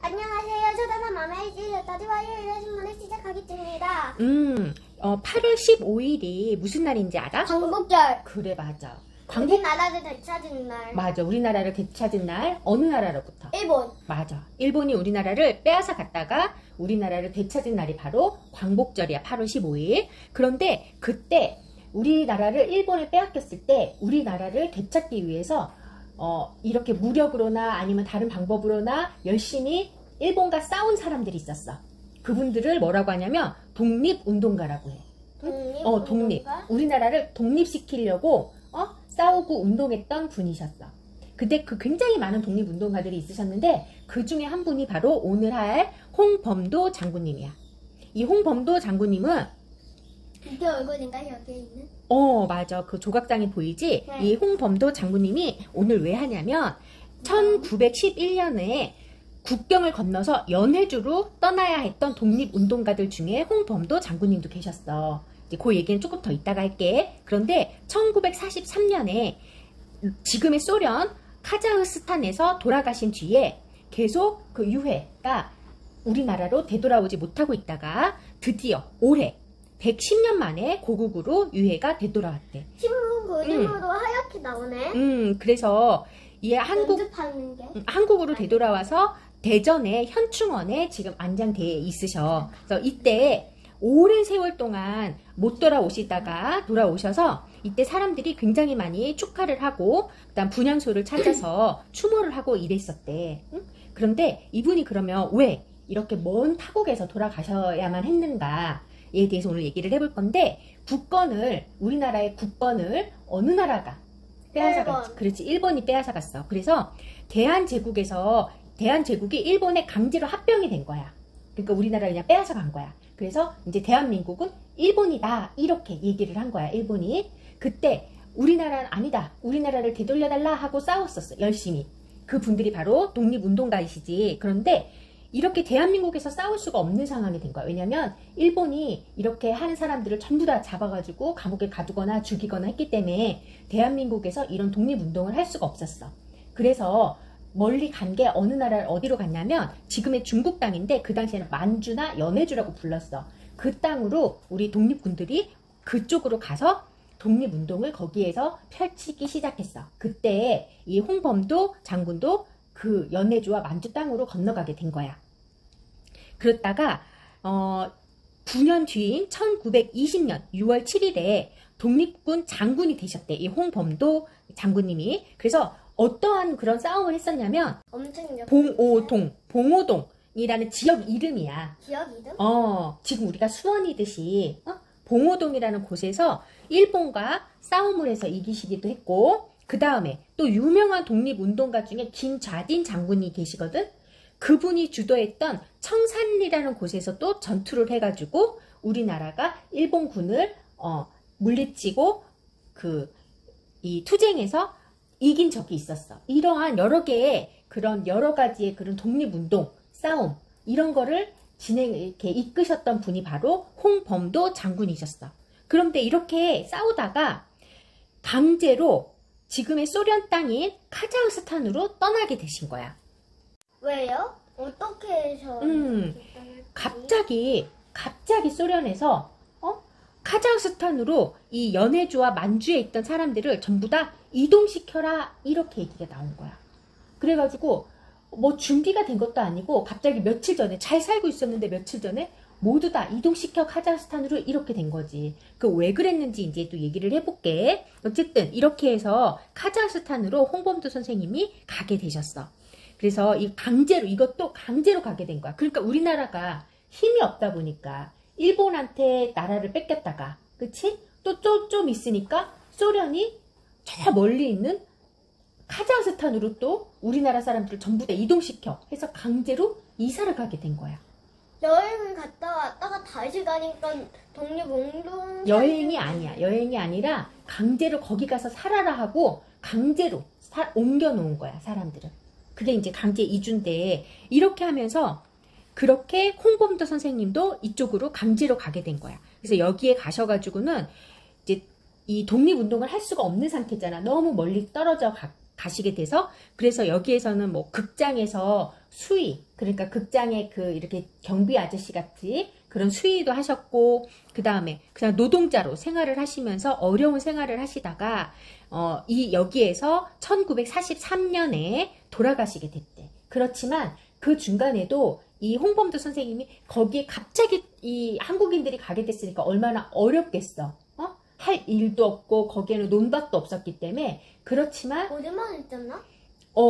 안녕하세요. 저는 마마이지 다디와이어 일레신문을 시작하겠습니다. 8월 15일이 무슨 날인지 알아? 광복절. 그래, 맞아. 우리나라를 되찾은 날. 맞아. 우리나라를 되찾은 날. 어느 나라로부터? 일본. 맞아. 일본이 우리나라를 빼앗아 갔다가 우리나라를 되찾은 날이 바로 광복절이야. 8월 15일. 그런데 그때 우리나라를 일본에 빼앗겼을 때 우리나라를 되찾기 위해서 이렇게 무력으로나 아니면 다른 방법으로나 열심히 일본과 싸운 사람들이 있었어. 그분들을 뭐라고 하냐면 독립운동가라고 해. 독립. 우리나라를 독립시키려고 싸우고 운동했던 분이셨어. 그때 굉장히 많은 독립운동가들이 있으셨는데 그 중에 한 분이 바로 오늘 할 홍범도 장군님이야. 이 홍범도 장군님은 이게 얼굴인가 여기에 있는? 맞아. 그 조각장이 보이지? 네. 이 홍범도 장군님이 오늘 왜 하냐면 1911년에 국경을 건너서 연해주로 떠나야 했던 독립운동가들 중에 홍범도 장군님도 계셨어. 이제 그 얘기는 조금 더 이따가 할게. 그런데 1943년에 지금의 소련 카자흐스탄에서 돌아가신 뒤에 계속 그 유해가 우리나라로 되돌아오지 못하고 있다가 드디어 올해 110년 만에 고국으로 유해가 되돌아왔대. 신문 그림으로 하얗게 나오네. 그래서 얘 연습하는 게. 한국으로 되돌아와서 대전의 현충원에 지금 안장돼 있으셔. 그래서 이때 오랜 세월 동안 못 돌아오시다가 돌아오셔서 이때 사람들이 굉장히 많이 축하를 하고 그다음 분향소를 찾아서 추모를 하고 이랬었대. 그런데 이분이 그러면 왜 이렇게 먼 타국에서 돌아가셔야만 했는가에 대해서 오늘 얘기를 해볼 건데 우리나라의 국권을 어느 나라가 빼앗아갔지? 그렇지, 일본이 빼앗아갔어. 그래서 대한제국이 일본에 강제로 합병이 된 거야. 그러니까 우리나라를 그냥 빼앗아간 거야. 그래서 이제 대한민국은 일본이다 이렇게 얘기를 한 거야. 일본이 그때 우리나라는 아니다, 우리나라를 되돌려달라 하고 싸웠었어. 열심히. 그 분들이 바로 독립운동가이시지. 그런데 이렇게 대한민국에서 싸울 수가 없는 상황이 된 거야. 왜냐면 일본이 이렇게 하는 사람들을 전부 다 잡아가지고 감옥에 가두거나 죽이거나 했기 때문에 대한민국에서 이런 독립운동을 할 수가 없었어. 그래서 멀리 간 게 어느 나라를 어디로 갔냐면 지금의 중국 땅인데 그 당시에는 만주나 연해주라고 불렀어. 그 땅으로 우리 독립군들이 그쪽으로 가서 독립운동을 거기에서 펼치기 시작했어. 그때 이 홍범도 장군도 그 연해주와 만주 땅으로 건너가게 된 거야. 그렇다가 9년 뒤인 1920년 6월 7일에 독립군 장군이 되셨대. 이 홍범도 장군님이. 그래서 어떠한 그런 싸움을 했었냐면 엄청 봉오동이라는 지역 이름이야. 지역 이름? 지금 우리가 수원이듯이 봉오동이라는 곳에서 일본과 싸움을 해서 이기시기도 했고 그 다음에 또 유명한 독립운동가 중에 김좌딘 장군이 계시거든. 그분이 주도했던 청산리라는 곳에서 또 전투를 해가지고 우리나라가 일본군을 물리치고 이 투쟁에서 이긴 적이 있었어. 이러한 여러 가지의 그런 독립운동, 싸움 이런 거를 이렇게 이끄셨던 분이 바로 홍범도 장군이셨어. 그런데 이렇게 싸우다가 강제로 지금의 소련 땅인 카자흐스탄으로 떠나게 되신 거야. 왜요? 어떻게 해서? 갑자기 소련에서 카자흐스탄으로 이 연해주와 만주에 있던 사람들을 전부 다 이동시켜라 이렇게 얘기가 나온 거야. 그래가지고 뭐 준비가 된 것도 아니고 갑자기 며칠 전에 잘 살고 있었는데 며칠 전에 모두 다 이동시켜 카자흐스탄으로 이렇게 된 거지. 그 왜 그랬는지 이제 또 얘기를 해볼게. 어쨌든 이렇게 해서 카자흐스탄으로 홍범도 선생님이 가게 되셨어. 그래서 이것도 강제로 가게 된 거야. 그러니까 우리나라가 힘이 없다 보니까 일본한테 나라를 뺏겼다가, 그치? 또 좀 있으니까 소련이 저 멀리 있는 카자흐스탄으로 또 우리나라 사람들을 전부 다 이동시켜 해서 강제로 이사를 가게 된 거야. 여행을 갔다 왔다가 다시 가니까 독립운동. 여행이 아니야. 여행이 아니라 강제로 거기 가서 살아라 하고 강제로 옮겨 놓은 거야, 사람들을. 그게 이제 강제 이주인데 이렇게 하면서 그렇게 홍범도 선생님도 이쪽으로 강제로 가게 된 거야. 그래서 여기에 가셔가지고는 이제 이 독립운동을 할 수가 없는 상태잖아. 너무 멀리 떨어져 가시게 돼서 그래서 여기에서는 뭐 극장에서 수의 그러니까 극장에 그 이렇게 경비 아저씨 같이 그런 수의도 하셨고 그 다음에 그냥 노동자로 생활을 하시면서 어려운 생활을 하시다가 이 여기에서 1943년에 돌아가시게 됐대. 그렇지만 그 중간에도 이 홍범도 선생님이 거기에 갑자기 이 한국인들이 가게 됐으니까 얼마나 어렵겠어. 할 일도 없고 거기에는 논밭도 없었기 때문에 그렇지만 어디만 했잖아?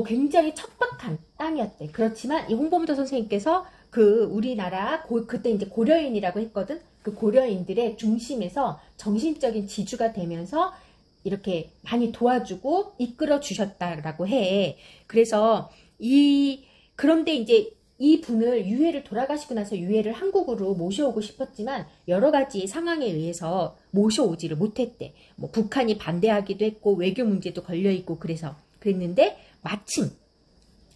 굉장히 척박한 땅이었대. 그렇지만 이 홍범도 선생님께서 그 우리나라 그때 이제 고려인이라고 했거든. 그 고려인들의 중심에서 정신적인 지주가 되면서 이렇게 많이 도와주고 이끌어 주셨다라고 해. 그래서 그런데 이제 이 분을 유해를 돌아가시고 나서 유해를 한국으로 모셔오고 싶었지만 여러 가지 상황에 의해서 모셔오지를 못했대. 뭐 북한이 반대하기도 했고 외교 문제도 걸려 있고 그랬는데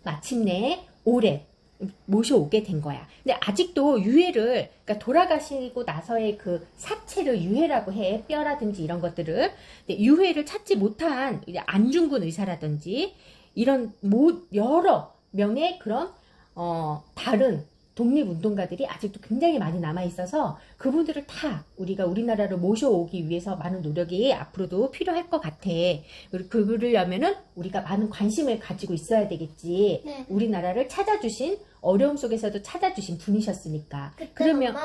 마침내 올해 모셔오게 된 거야. 근데 아직도 유해를 그러니까 돌아가시고 나서의 그 사체를 유해라고 해. 뼈라든지 이런 것들을. 근데 유해를 찾지 못한 안중근 의사라든지 이런 여러 명의 그런 다른 독립운동가들이 아직도 굉장히 많이 남아있어서 그분들을 다 우리가 우리나라로 모셔오기 위해서 많은 노력이 앞으로도 필요할 것 같아. 그러려면은 우리가 많은 관심을 가지고 있어야 되겠지. 네. 우리나라를 찾아주신 어려움 속에서도 찾아주신 분이셨으니까. 그때 그러면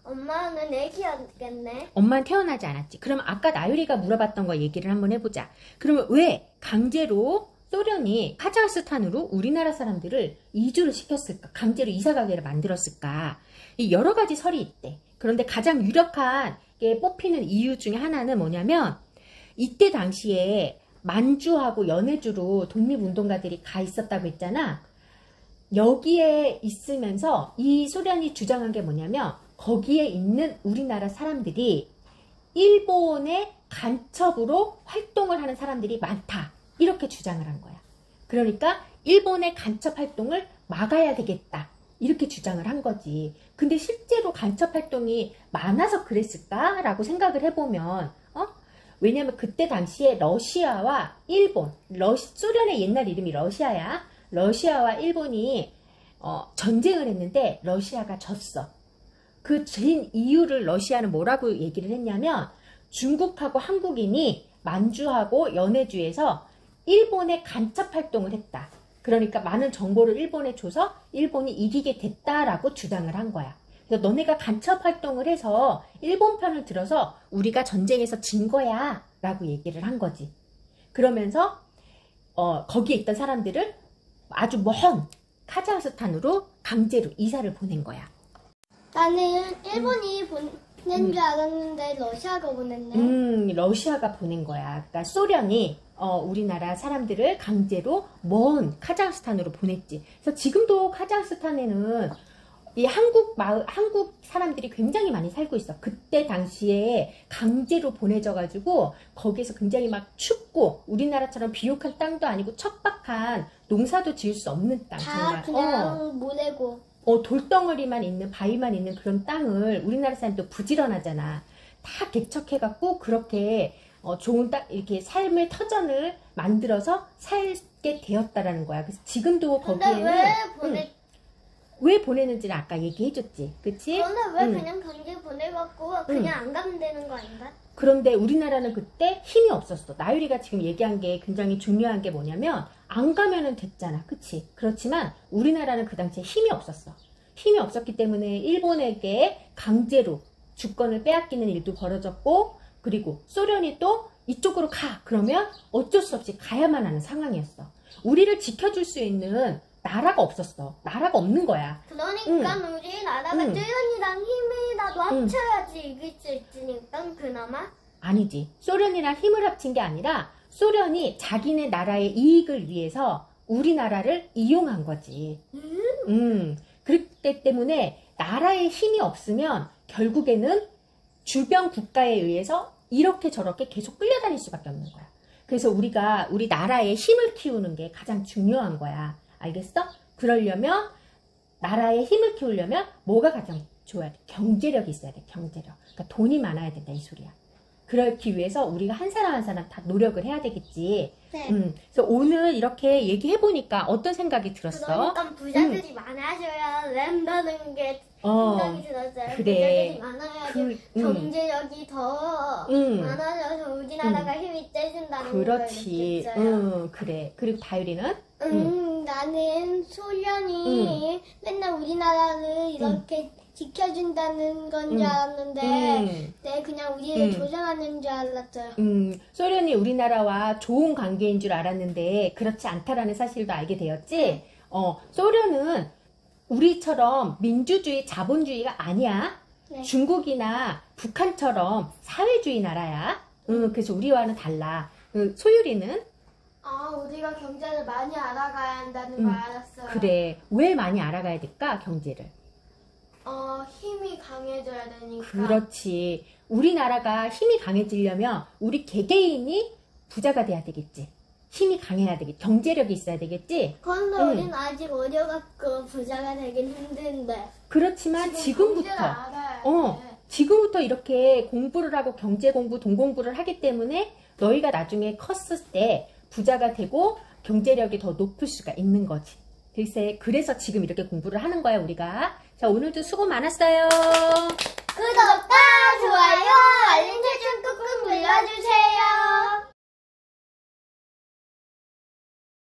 엄마는 애기였겠네. 엄마는 태어나지 않았지. 그러면 아까 나유리가 물어봤던 거 얘기를 한번 해보자. 그러면 왜 강제로 소련이 카자흐스탄으로 우리나라 사람들을 이주를 시켰을까? 강제로 이사가게를 만들었을까? 이 여러 가지 설이 있대. 그런데 가장 유력하게 뽑히는 이유 중에 하나는 뭐냐면 이때 당시에 만주하고 연해주로 독립운동가들이 가 있었다고 했잖아. 여기에 있으면서 이 소련이 주장한 게 뭐냐면 거기에 있는 우리나라 사람들이 일본의 간첩으로 활동을 하는 사람들이 많다. 이렇게 주장을 한 거야. 그러니까 일본의 간첩 활동을 막아야 되겠다. 이렇게 주장을 한 거지. 근데 실제로 간첩 활동이 많아서 그랬을까라고 생각을 해보면 왜냐면 그때 당시에 러시아와 일본, 소련의 옛날 이름이 러시아야. 러시아와 일본이 전쟁을 했는데 러시아가 졌어. 그 진 이유를 러시아는 뭐라고 얘기를 했냐면 중국하고 한국인이 만주하고 연해주에서 일본의 간첩 활동을 했다. 그러니까 많은 정보를 일본에 줘서 일본이 이기게 됐다라고 주장을 한 거야. 그래서 너네가 간첩 활동을 해서 일본 편을 들어서 우리가 전쟁에서 진 거야 라고 얘기를 한 거지. 그러면서 거기에 있던 사람들을 아주 먼 카자흐스탄으로 강제로 이사를 보낸 거야. 나는 일본이 보낸 줄 알았는데 러시아가 보냈네. 러시아가 보낸 거야. 그러니까 소련이 우리나라 사람들을 강제로 먼 카자흐스탄으로 보냈지. 그래서 지금도 카자흐스탄에는 이 한국 사람들이 굉장히 많이 살고 있어. 그때 당시에 강제로 보내져가지고 거기에서 굉장히 막 춥고 우리나라처럼 비옥한 땅도 아니고 척박한 농사도 지을 수 없는 땅. 다 정말. 그냥 모내고. 돌덩어리만 있는 바위만 있는 그런 땅을 우리나라 사람도 부지런하잖아. 다 개척해갖고 그렇게 좋은 땅 이렇게 삶의 터전을 만들어서 살게 되었다라는 거야. 그래서 지금도 근데 거기에는 왜 보내는지는 아까 얘기해줬지, 그치? 그런데 왜 그냥 강제 보내갖고 그냥 안 가면 되는 거 아닌가? 그런데 우리나라는 그때 힘이 없었어. 나유리가 지금 얘기한 게 굉장히 중요한 게 뭐냐면 안 가면은 됐잖아, 그치? 그렇지만 우리나라는 그 당시에 힘이 없었어. 힘이 없었기 때문에 일본에게 강제로 주권을 빼앗기는 일도 벌어졌고, 그리고 소련이 또 이쪽으로 가! 그러면 어쩔 수 없이 가야만 하는 상황이었어. 우리를 지켜줄 수 있는 나라가 없었어. 나라가 없는 거야. 그러니까 우리나라가 소련이랑 힘이라도 합쳐야지 이길 수 있으니까 그나마. 아니지. 소련이랑 힘을 합친 게 아니라 소련이 자기네 나라의 이익을 위해서 우리나라를 이용한 거지. 그렇기 때문에 나라의 힘이 없으면 결국에는 주변 국가에 의해서 이렇게 저렇게 계속 끌려다닐 수밖에 없는 거야. 그래서 우리가 우리 나라의 힘을 키우는 게 가장 중요한 거야. 알겠어? 그러려면 나라의 힘을 키우려면 뭐가 가장 좋아야 돼? 경제력이 있어야 돼. 경제력. 그러니까 돈이 많아야 된다 이 소리야. 그렇기 위해서 우리가 한 사람 한 사람 다 노력을 해야 되겠지. 네. 그래서 오늘 이렇게 얘기해보니까 어떤 생각이 들었어? 그러니까 부자들이 많아져야 된다는 게 생각이 들었어요. 그래. 부자들이 많아야지 그, 경제력이 더 많아져서 우리나라가 힘이 세진다는 걸 그렇지. 느꼈어요. 그래. 그리고 다율이는? 나는 소련이 맨날 우리나라를 이렇게 지켜준다는 건 줄 알았는데 네, 그냥 우리를 조장하는 줄 알았어요. 소련이 우리나라와 좋은 관계인 줄 알았는데 그렇지 않다라는 사실도 알게 되었지. 소련은 우리처럼 민주주의, 자본주의가 아니야. 네. 중국이나 북한처럼 사회주의 나라야. 그래서 우리와는 달라. 소율이는? 우리가 경제를 많이 알아가야 한다는 걸 알았어요. 그래. 왜 많이 알아가야 될까, 경제를? 힘이 강해져야 되니까. 그렇지. 우리나라가 힘이 강해지려면 우리 개개인이 부자가 돼야 되겠지. 힘이 강해야 되겠지. 경제력이 있어야 되겠지. 그런데 우리는 아직 어려갖고 부자가 되긴 힘든데. 그렇지만 지금부터 지금부터 이렇게 공부를 하고 경제 공부, 돈 공부를 하기 때문에 너희가 나중에 컸을 때 부자가 되고 경제력이 더 높을 수가 있는 거지. 그래서 지금 이렇게 공부를 하는 거야, 우리가. 자, 오늘도 수고 많았어요.